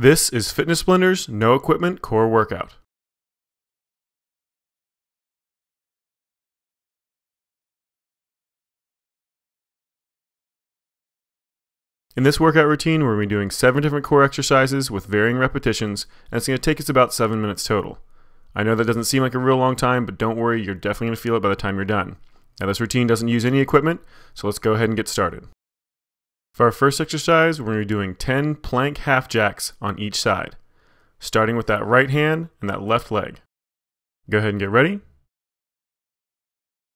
This is Fitness Blender's No Equipment Core Workout. In this workout routine, we're going to be doing 7 different core exercises with varying repetitions, and it's going to take us about 7 minutes total. I know that doesn't seem like a real long time, but don't worry, you're definitely going to feel it by the time you're done. Now, this routine doesn't use any equipment, so let's go ahead and get started. For our first exercise, we're going to be doing 10 plank half jacks on each side, starting with that right hand and that left leg. Go ahead and get ready.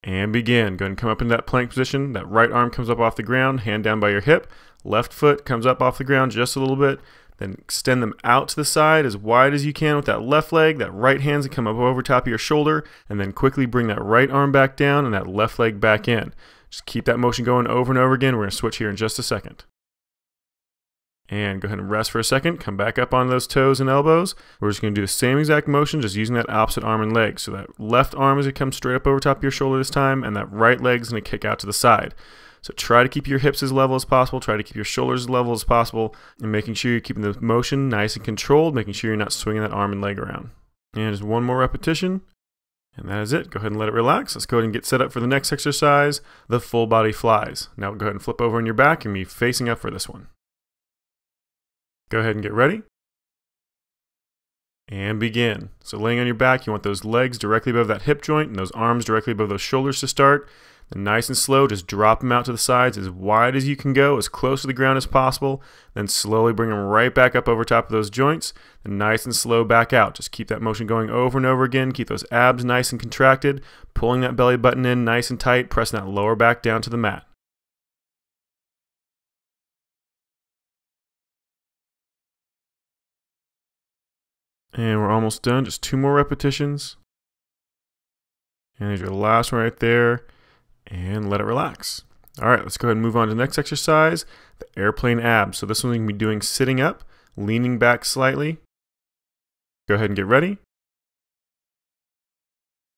And begin. Go ahead and come up into that plank position. That right arm comes up off the ground, hand down by your hip. Left foot comes up off the ground just a little bit. Then extend them out to the side as wide as you can with that left leg. That right hand's gonna come up over top of your shoulder. And then quickly bring that right arm back down and that left leg back in. Just keep that motion going over and over again. We're gonna switch here in just a second. And go ahead and rest for a second. Come back up on those toes and elbows. We're just going to do the same exact motion, just using that opposite arm and leg. So that left arm is going to come straight up over top of your shoulder this time, and that right leg is going to kick out to the side. So try to keep your hips as level as possible. Try to keep your shoulders as level as possible, and making sure you're keeping the motion nice and controlled, making sure you're not swinging that arm and leg around. And just one more repetition, and that is it. Go ahead and let it relax. Let's go ahead and get set up for the next exercise, the full body flies. Now go ahead and flip over on your back and be facing up for this one. Go ahead and get ready. And begin. So laying on your back, you want those legs directly above that hip joint and those arms directly above those shoulders to start. Then nice and slow, just drop them out to the sides as wide as you can go, as close to the ground as possible. Then slowly bring them right back up over top of those joints. Then nice and slow back out. Just keep that motion going over and over again. Keep those abs nice and contracted. Pulling that belly button in nice and tight. Pressing that lower back down to the mat. And we're almost done, just 2 more repetitions. And there's your last one right there. And let it relax. All right, let's go ahead and move on to the next exercise, the airplane abs. So this one we can be doing sitting up, leaning back slightly. Go ahead and get ready.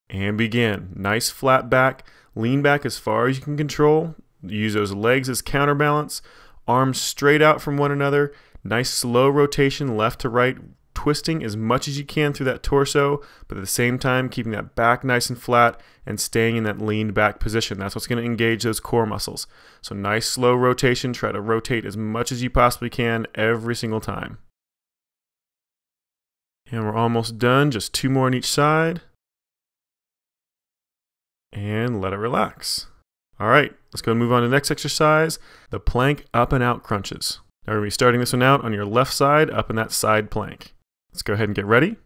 And begin. Nice flat back, lean back as far as you can control. Use those legs as counterbalance, arms straight out from one another. Nice slow rotation left to right, twisting as much as you can through that torso, but at the same time keeping that back nice and flat and staying in that leaned back position. That's what's going to engage those core muscles. So nice slow rotation. Try to rotate as much as you possibly can every single time. And we're almost done. Just 2 more on each side. And let it relax. All right, let's go and move on to the next exercise, the plank up and out crunches. Now we're going to be starting this one out on your left side, up in that side plank. Let's go ahead and get ready.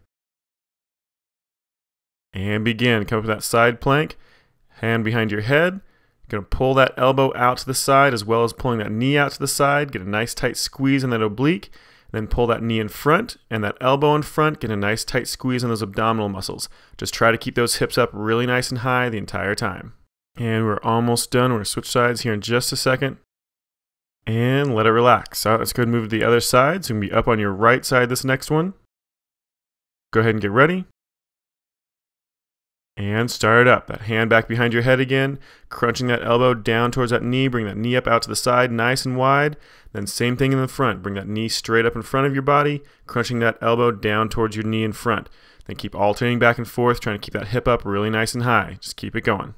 And begin. Come up to that side plank. Hand behind your head. You're going to pull that elbow out to the side as well as pulling that knee out to the side. Get a nice tight squeeze on that oblique. Then pull that knee in front and that elbow in front. Get a nice tight squeeze on those abdominal muscles. Just try to keep those hips up really nice and high the entire time. And we're almost done. We're going to switch sides here in just a second. And let it relax. All right, let's go ahead and move to the other side. So you can be up on your right side this next one. Go ahead and get ready. And start it up. That hand back behind your head again. Crunching that elbow down towards that knee. Bring that knee up out to the side nice and wide. Then same thing in the front. Bring that knee straight up in front of your body. Crunching that elbow down towards your knee in front. Then keep alternating back and forth. Trying to keep that hip up really nice and high. Just keep it going.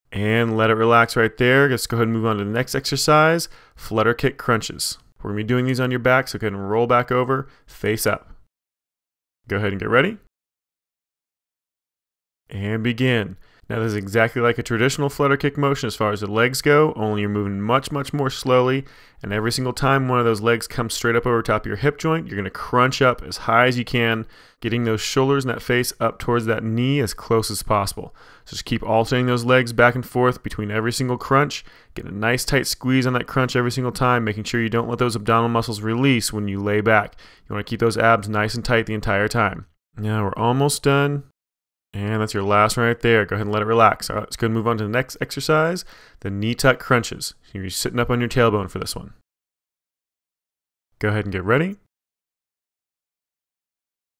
And let it relax right there. Let's go ahead and move on to the next exercise, Flutterkick Crunches. We're going to be doing these on your back, so go ahead and roll back over, face up. Go ahead and get ready. And begin. Now this is exactly like a traditional flutter kick motion as far as the legs go, only you're moving much, much more slowly. And every single time one of those legs comes straight up over top of your hip joint, you're going to crunch up as high as you can, getting those shoulders and that face up towards that knee as close as possible. So just keep alternating those legs back and forth between every single crunch. Get a nice tight squeeze on that crunch every single time, making sure you don't let those abdominal muscles release when you lay back. You want to keep those abs nice and tight the entire time. Now we're almost done. And that's your last one right there. Go ahead and let it relax. All right, let's go and move on to the next exercise, the knee tuck crunches. You're sitting up on your tailbone for this one. Go ahead and get ready.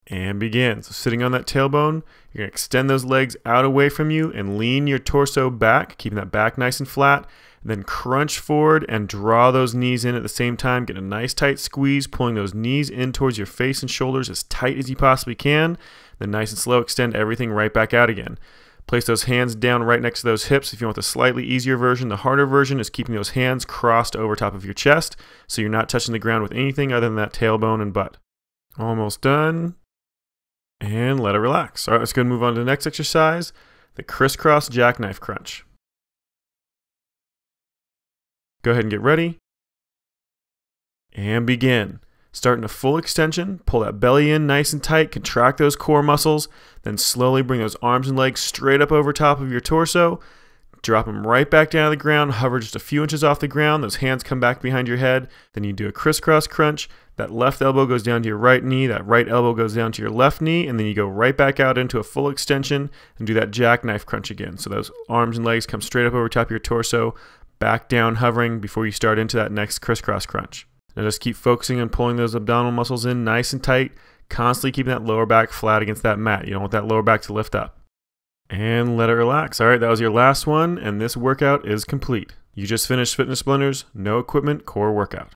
And begin. So sitting on that tailbone, you're going to extend those legs out away from you and lean your torso back, keeping that back nice and flat. Then crunch forward and draw those knees in at the same time. Get a nice tight squeeze, pulling those knees in towards your face and shoulders as tight as you possibly can. Then nice and slow, extend everything right back out again. Place those hands down right next to those hips. If you want the slightly easier version, the harder version is keeping those hands crossed over top of your chest so you're not touching the ground with anything other than that tailbone and butt. Almost done. And let it relax. All right, let's go and move on to the next exercise, the crisscross jackknife crunch. Go ahead and get ready. And begin. Start in a full extension, pull that belly in nice and tight, contract those core muscles, then slowly bring those arms and legs straight up over top of your torso, drop them right back down to the ground, hover just a few inches off the ground, those hands come back behind your head, then you do a crisscross crunch, that left elbow goes down to your right knee, that right elbow goes down to your left knee, and then you go right back out into a full extension and do that jackknife crunch again. So those arms and legs come straight up over top of your torso, back down hovering before you start into that next crisscross crunch. Now just keep focusing on pulling those abdominal muscles in nice and tight, constantly keeping that lower back flat against that mat. You don't want that lower back to lift up. And let it relax. All right, that was your last one, and this workout is complete. You just finished Fitness Blenders No Equipment Core Workout.